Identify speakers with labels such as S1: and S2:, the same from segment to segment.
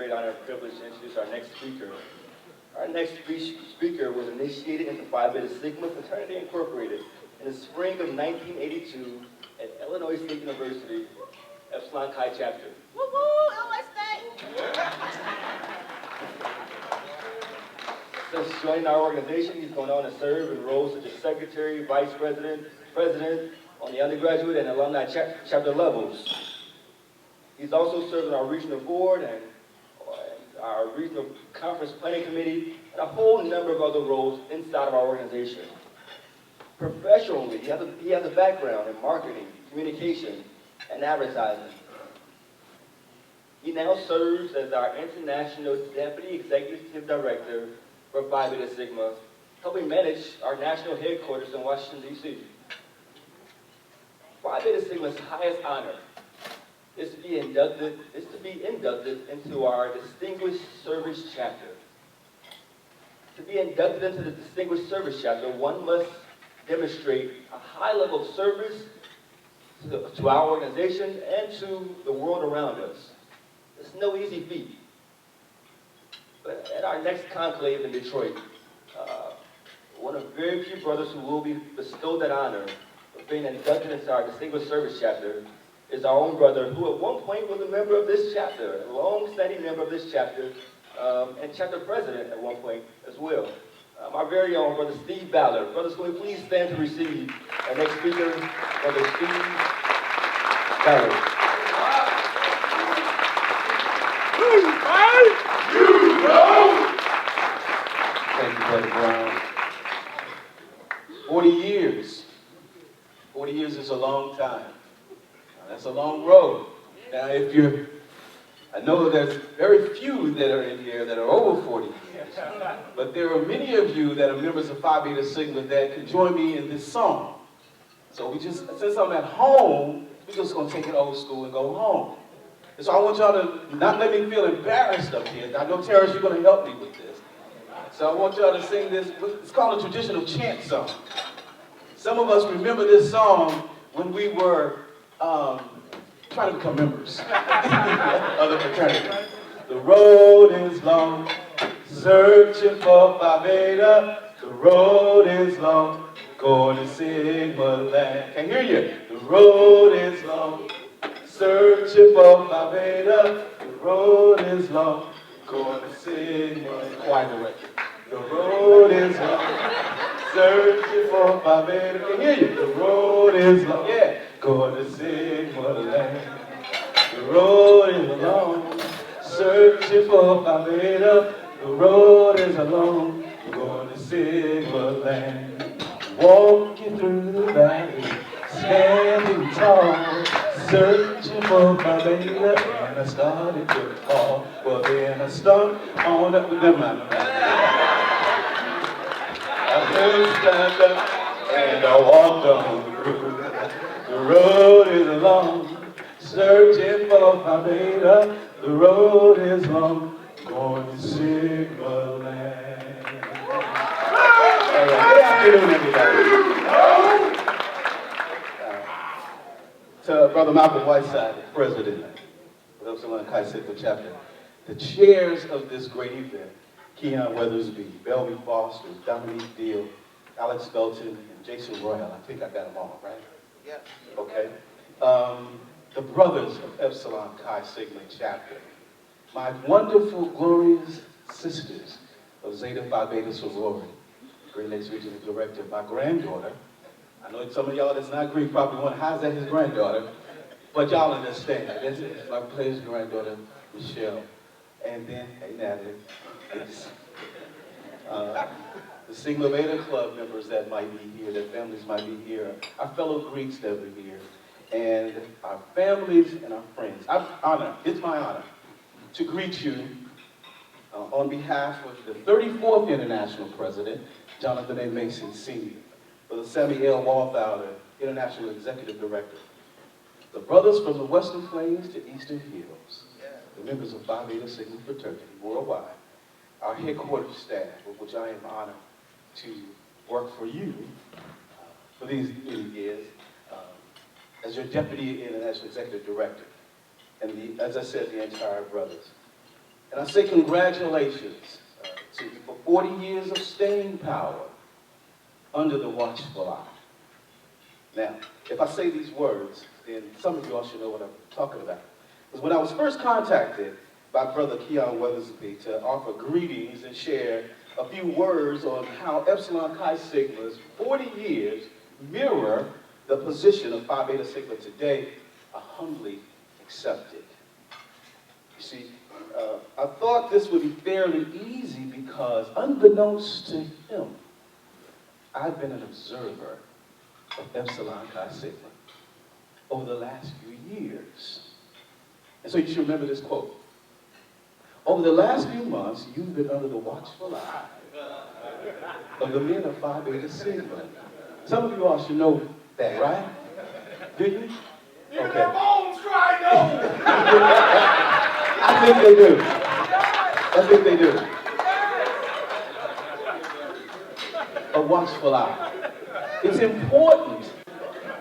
S1: great honor and privilege to introduce our next speaker. Our next speaker was initiated into Phi Beta Sigma Fraternity Incorporated in the spring of 1982 at Illinois State University, Epsilon Chi chapter.
S2: Woo-woo, LSD!
S1: Since joining our organization, he's gone on to serve in roles such as secretary, vice president, president on the undergraduate and alumni chapter levels. He's also served on our regional board and our regional conference planning committee and a whole number of other roles inside of our organization. Professionally, he has a background in marketing, communication, and advertising. He now serves as our International Deputy Executive Director for Phi Beta Sigma, helping manage our national headquarters in Washington, D.C. Phi Beta Sigma's highest honor is to be inducted into our Distinguished Service Chapter. To be inducted into the Distinguished Service Chapter, one must demonstrate a high level of service to our organization and to the world around us. It's no easy feat. But at our next conclave in Detroit, one of very few brothers who will be bestowed that honor of being inducted into our Distinguished Service Chapter is our own brother, who at one point was a member of this chapter, a long-standing member of this chapter, and chapter president at one point as well. My very own brother, Steve Ballard. Brothers, will you please stand to receive our next speaker, Brother Steve Ballard.
S3: Thank you, Brother Brown. 40 years. 40 years is a long time. That's a long road. Now, I know there's very few that are in here that are over 40 years, but there are many of you that are members of Phi Beta Sigma that can join me in this song. So since I'm at home, we're just gonna take it old school and go home. And so I want y'all to not let me feel embarrassed up here. I know, Terrence, you're gonna help me with this. So I want y'all to sing this. It's called a traditional chant song. Some of us remember this song when we were trying to become members of the fraternity. The road is long, searching for Phi Beta. The road is long, going to Sigma land. Can't hear you. The road is long, searching for Phi Beta. The road is long, going to Sigma. Quiet director. The road is long, searching for Phi Beta. Can hear you. The road is long, yeah, going to Sigma land. The road is long, searching for Phi Beta. The road is long, going to Sigma land. Walking through the valley, standing tall, searching for Phi Beta, and I started to fall. Well, then I started on up with them. I just stand up and I walked on through. The road is long, searching for Phi Beta. The road is long, going to Sigma land. All right, good afternoon, everybody. To Brother Malcolm Whiteside, President of Epsilon Chi Sigma Chapter, the chairs of this great event, Keon Weathersby, Belby Foster, Dominique Deal, Alex Belton, and Jason Royal. I think I got them all, right?
S2: Yeah.
S3: Okay. The brothers of Epsilon Chi Sigma Chapter, my wonderful, glorious sisters of Zeta Phi Beta Sorority, Great Lakes Regional Director, my granddaughter. I know some of y'all that's not Greek probably wonder, how's that his granddaughter? But y'all understand. This is my player's granddaughter, Michelle. And then, hey Natalie, the Sigma Beta Club members that might be here, their families might be here, our fellow Greeks that are here, and our families and our friends. It's my honor to greet you on behalf of the 34th International President, Jonathan A. Mason Sr., for the Sammy L. Walthour, International Executive Director, the brothers from the Western Plains to Eastern Hills, the members of Phi Beta Sigma Fraternity worldwide, our headquarters staff, with which I am honored to work for you for these many years as your Deputy International Executive Director, and as I said, the entire brothers. And I say congratulations to you for 40 years of staying power under the watchful eye. Now, if I say these words, then some of you all should know what I'm talking about. Because when I was first contacted by Brother Keon Weathersby to offer greetings and share a few words on how Epsilon Chi Sigma's 40 years mirror the position of Phi Beta Sigma today, I humbly accepted. You see, I thought this would be fairly easy because, unbeknownst to him, I've been an observer of Epsilon Chi Sigma over the last few years. And so you should remember this quote. Over the last few months, you've been under the watchful eye of the men of Phi Beta Sigma. Some of you all should know that, right? Do you?
S4: Even their bones cry no!
S3: I think they do. I think they do. A watchful eye. It's important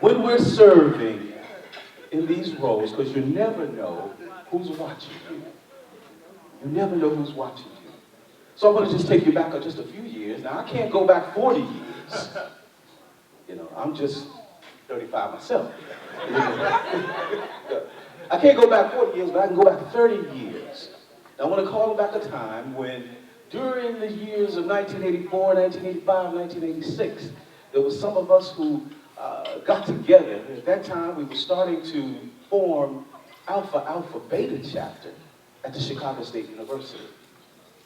S3: when we're serving in these roles because you never know who's watching you. You never know who's watching you. So I'm going to just take you back just a few years. Now, I can't go back 40 years. You know, I'm just 35 myself. I can't go back 40 years, but I can go back 30 years. Now, I want to call back a time when, during the years of 1984, 1985, 1986, there was some of us who got together. At that time, we were starting to form Alpha Beta chapter at the Chicago State University.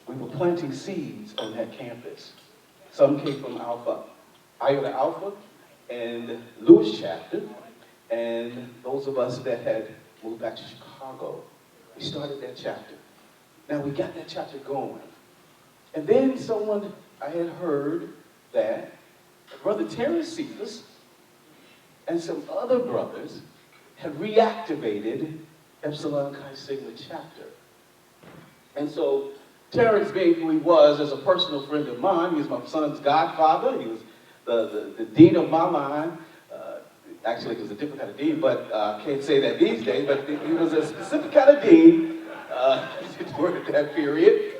S3: We were planting seeds on that campus. Some came from Iota Alpha and Lewis chapter, and those of us that had moved back to Chicago, we started that chapter. Now we got that chapter going. And then I had heard that Brother Terrence Cephas and some other brothers had reactivated Epsilon Chi Sigma chapter. And so Terrence, being who he was as a personal friend of mine, he was my son's godfather, he was the dean of my line. Actually, he was a different kind of dean, but I can't say that these days, but he was a specific kind of dean during that period.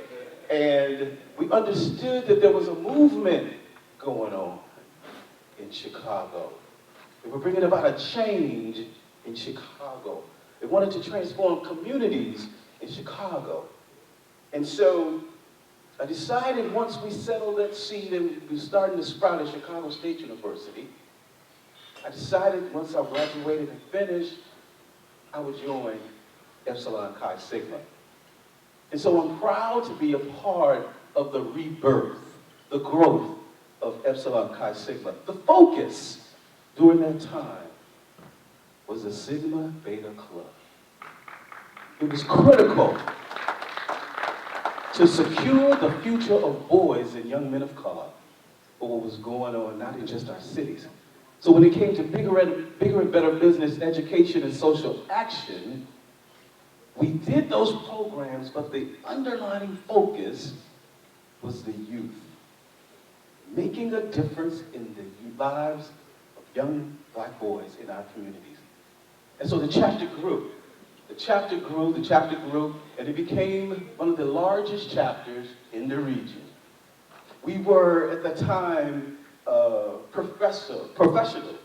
S3: And we understood that there was a movement going on in Chicago. They were bringing about a change in Chicago. They wanted to transform communities in Chicago. And so I decided once we settled that seed and we were starting to sprout at Chicago State University, I decided once I graduated and finished, I would join Epsilon Chi Sigma. And so I'm proud to be a part of the rebirth, the growth of Epsilon Chi Sigma. The focus during that time was the Sigma Beta Club. It was critical to secure the future of boys and young men of color for what was going on not in just our cities. So when it came to bigger and better business, education, and social action, we did those programs, but the underlying focus was the youth. Making a difference in the lives of young black boys in our communities. And so the chapter grew. The chapter grew, and it became one of the largest chapters in the region. We were, at the time, professional, progressive,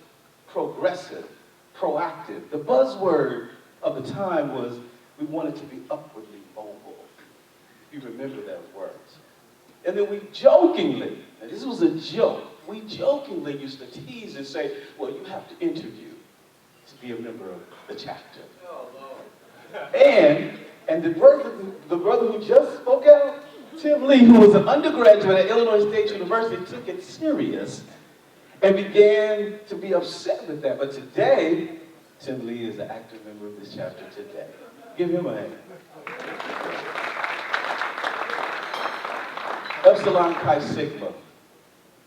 S3: proactive. The buzzword of the time was we wanted to be upwardly mobile. If you remember those words. And then we jokingly, and this was a joke, we jokingly used to tease and say, well, you have to interview to be a member of the chapter.
S4: Oh, Lord.
S3: And the brother who just spoke out, Tim Lee, who was an undergraduate at Illinois State University, took it serious and began to be upset with that. But today, Tim Lee is an active member of this chapter today. Give him a hand. Epsilon Chi Sigma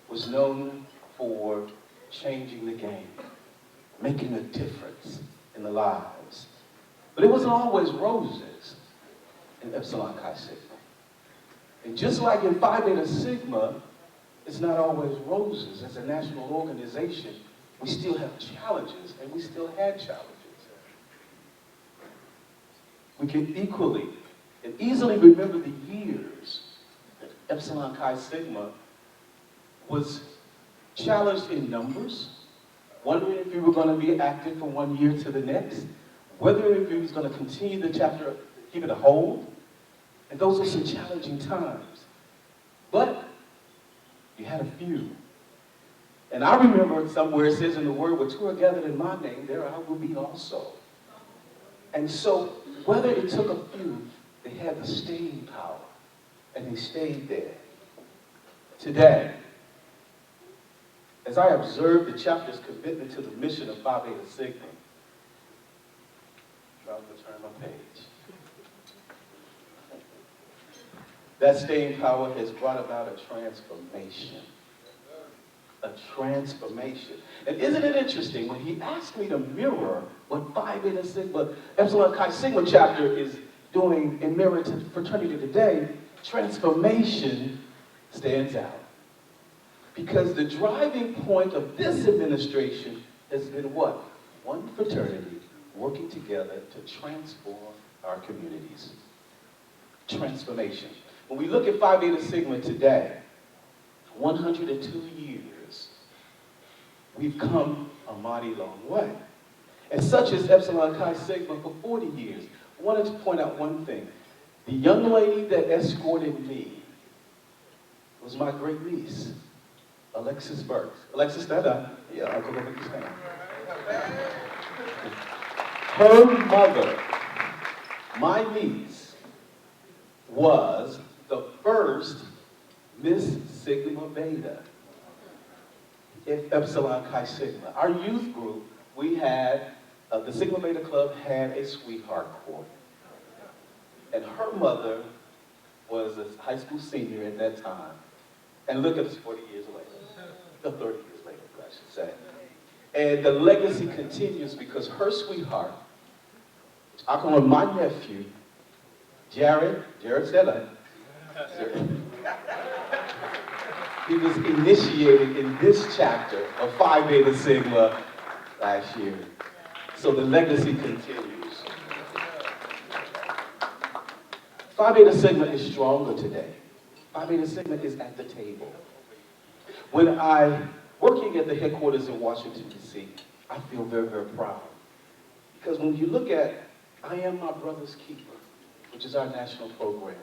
S3: was known for changing the game, making a difference in the lives. But it wasn't always roses in Epsilon Chi Sigma. And just like in Phi Beta Sigma, it's not always roses. As a national organization, we still have challenges, and we still had challenges. We can equally and easily remember the years that Epsilon Chi Sigma was challenged in numbers, wondering if we were going to be active from one year to the next, whether if we was going to continue the chapter, keep it a hold. And those were some challenging times. But you had a few. And I remember somewhere it says in the word, where two are gathered in my name, there I will be also. And so, whether it took a few, they had the staying power. And they stayed there. Today, as I observe the chapter's commitment to the mission of Phi Beta Sigma, I'm going to turn my page. That staying power has brought about a transformation. A transformation. And isn't it interesting, when he asked me to mirror what Phi Beta Sigma, Epsilon Chi Sigma chapter is doing in mirror to fraternity today, transformation stands out. Because the driving point of this administration has been what? One fraternity working together to transform our communities. Transformation. When we look at Phi Beta Sigma today, 102 years, we've come a mighty long way. And such as Epsilon Chi Sigma for 40 years. I wanted to point out one thing. The young lady that escorted me was my great niece, Alexis Burks. Alexis, stand up. Yeah, I'll come over and stand. Her mother, my niece, was the first Miss Sigma Beta in Epsilon Chi Sigma. Our youth group, we had, the Sigma Beta Club had a sweetheart court. And her mother was a high school senior at that time. And look at us 40 years later, or 30 years later, I should say. And the legacy continues because her sweetheart, I call him my nephew, Jared Stella. He was initiated in this chapter of Phi Beta Sigma last year. So the legacy continues. Phi Beta Sigma is stronger today. Phi Beta Sigma is at the table. When I'm working at the headquarters in Washington, D.C., I feel very, very proud. Because when you look at I Am My Brother's Keeper, which is our national program,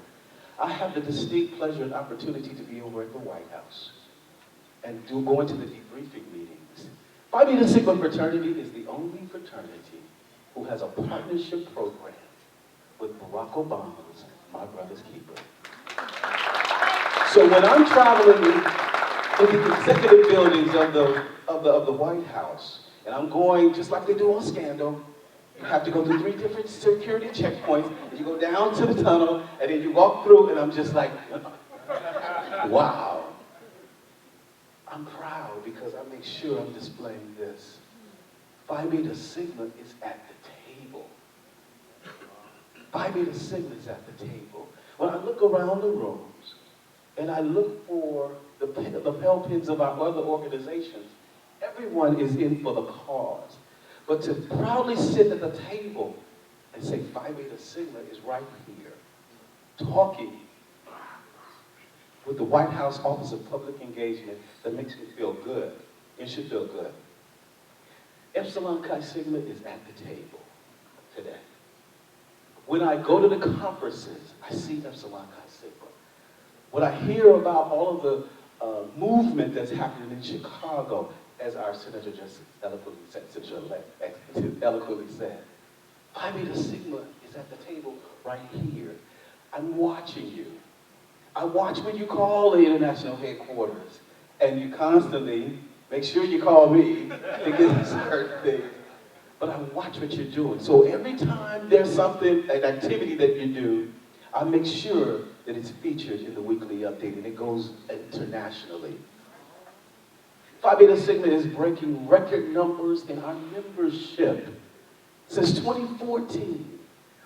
S3: I have the distinct pleasure and opportunity to be over at the White House and go into the debriefing meetings. Phi Beta Sigma fraternity is the only fraternity who has a partnership program with Barack Obama's My Brother's Keeper. So when I'm traveling in the executive buildings of the White House, and I'm going, just like they do on Scandal, you have to go through 3 different security checkpoints, and you go down to the tunnel, and then you walk through, and I'm just like, wow. I'm proud because I make sure I'm displaying this. Phi Beta Sigma is at the table. Phi Beta Sigma is at the table. When I look around the rooms, and I look for the lapel pins of our other organizations, everyone is in for the cause. But to proudly sit at the table and say Phi Beta Sigma is right here, talking with the White House Office of Public Engagement, that makes me feel good. It should feel good. Epsilon Chi Sigma is at the table today. When I go to the conferences, I see Epsilon Chi Sigma. When I hear about all of the movement that's happening in Chicago, as our senator just eloquently said, Phi Beta Sigma is at the table right here. I'm watching you. I watch when you call the international headquarters, and you constantly make sure you call me to get certain things. But I watch what you're doing. So every time there's something, an activity that you do, I make sure that it's featured in the weekly update, and it goes internationally. Phi Beta Sigma is breaking record numbers in our membership. Since 2014,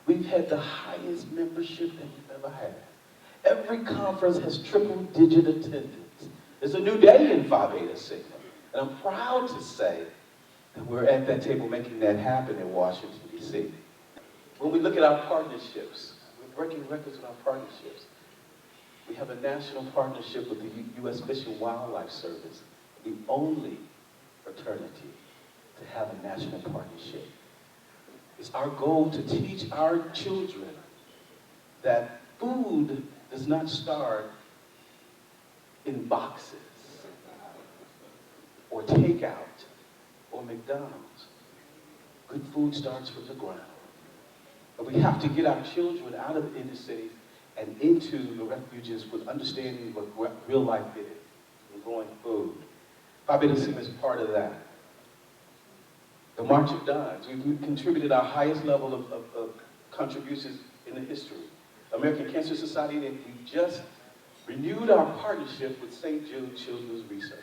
S3: we've had the highest membership that we've ever had. Every conference has triple-digit attendance. It's a new day in Phi Beta Sigma. And I'm proud to say that we're at that table making that happen in Washington, D.C. When we look at our partnerships, we've breaking records with our partnerships. We have a national partnership with the U.S. Fish and Wildlife Service, the only fraternity to have a national partnership. It's our goal to teach our children that food does not start in boxes or takeout or McDonald's. Good food starts from the ground. But we have to get our children out of the inner cities and into the refuges with understanding what real life is and growing food. Phi Beta Sigma is part of that. The March of Dimes, we've contributed our highest level of contributions in the history. American Cancer Society, and we just renewed our partnership with St. Jude Children's Research.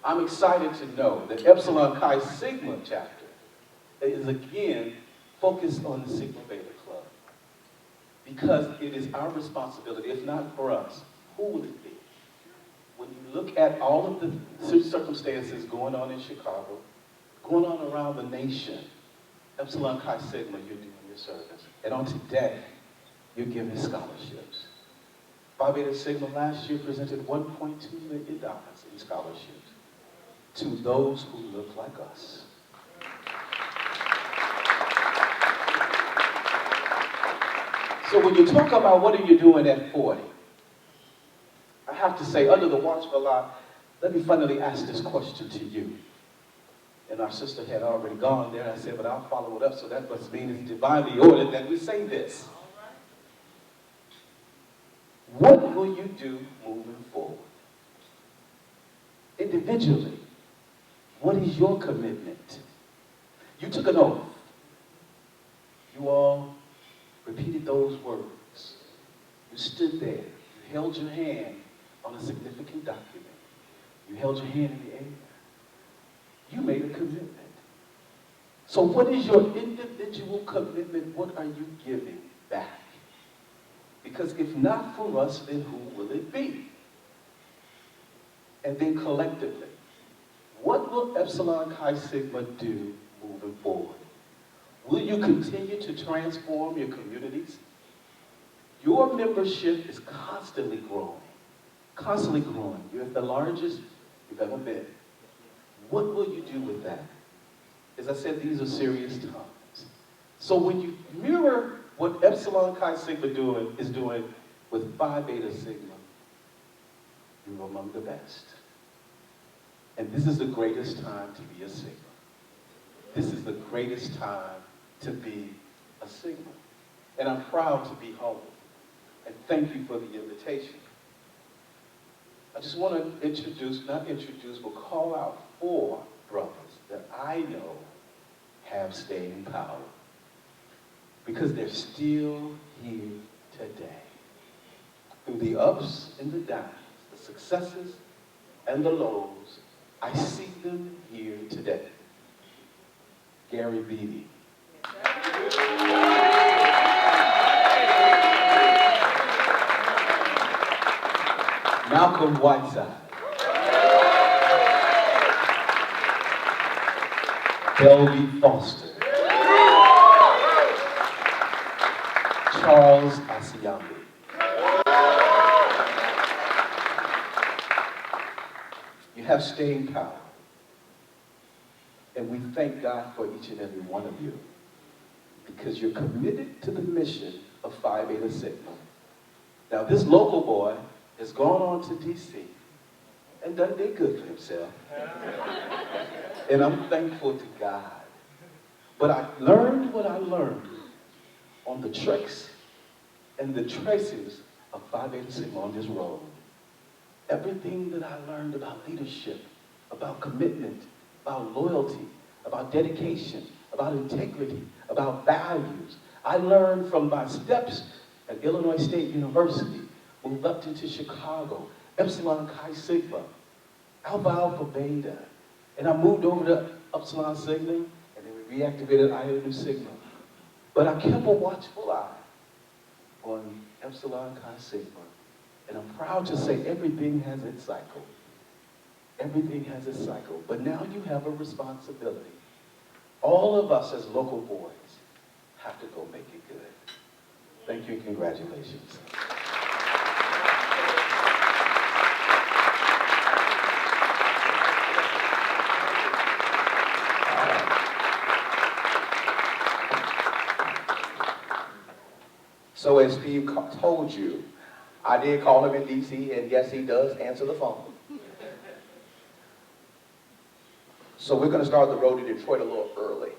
S3: I'm excited to know that Epsilon Chi Sigma chapter is again focused on the Sigma Beta Club. Because it is our responsibility, if not for us, who will it be? When you look at all of the circumstances going on in Chicago, going on around the nation, Epsilon Chi Sigma, you're doing your service. And on today, you're giving scholarships. Phi Beta Sigma last year presented $1.2 million in scholarships to those who look like us. So when you talk about what are you doing at 40, I have to say, under the watch of Allah, let me finally ask this question to you. And our sister had already gone there. I said, but I'll follow it up, so that must mean it's divinely ordered that we say this. What will you do moving forward? Individually, what is your commitment? You took an oath. You all repeated those words. You stood there. You held your hand on a significant document. You held your hand in the air. You made a commitment. So what is your individual commitment? What are you giving back? Because if not for us, then who will it be? And then collectively, what will Epsilon Chi Sigma do moving forward? Will you continue to transform your communities? Your membership is constantly growing. Constantly growing. You're the largest you've ever been. What will you do with that? As I said, these are serious times. So when you mirror what Epsilon Chi Sigma is doing with Phi Beta Sigma, you're among the best. And this is the greatest time to be a Sigma. This is the greatest time to be a Sigma. And I'm proud to be home. And thank you for the invitation. I just want to but call out 4 brothers that I know have staying power. Because they're still here today. Through the ups and the downs, the successes and the lows, I see them here today. Gary Beatty. Malcolm Whiteside. Belby Foster. Charles Asiyambi. You have staying power. And we thank God for each and every one of you because you're committed to the mission of Phi Beta Sigma. Now this local boy has gone on to DC and done did good for himself. And I'm thankful to God. But I learned what I learned on the tricks and the traces of Phi Beta Sigma on this road. Everything that I learned about leadership, about commitment, about loyalty, about dedication, about integrity, about values, I learned from my steps at Illinois State University, moved up into Chicago, Epsilon Chi Sigma, Alpha Beta, and I moved over to Epsilon Sigma, and then we reactivated Iota Nu Sigma. But I kept a watchful eye on Epsilon Chi Sigma, and I'm proud to say everything has its cycle. Everything has its cycle, but now you have a responsibility. All of us as local boys have to go make it good. Thank you and congratulations.
S5: So as Steve told you, I did call him in DC, and yes, he does answer the phone. So we're going to start the road to Detroit a little early.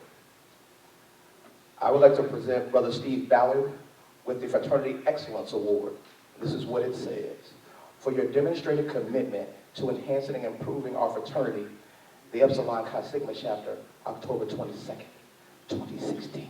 S5: I would like to present Brother Steve Ballard with the Fraternity Excellence Award. This is what it says. For your demonstrated commitment to enhancing and improving our fraternity, the Epsilon Chi Sigma chapter, October 22nd, 2016.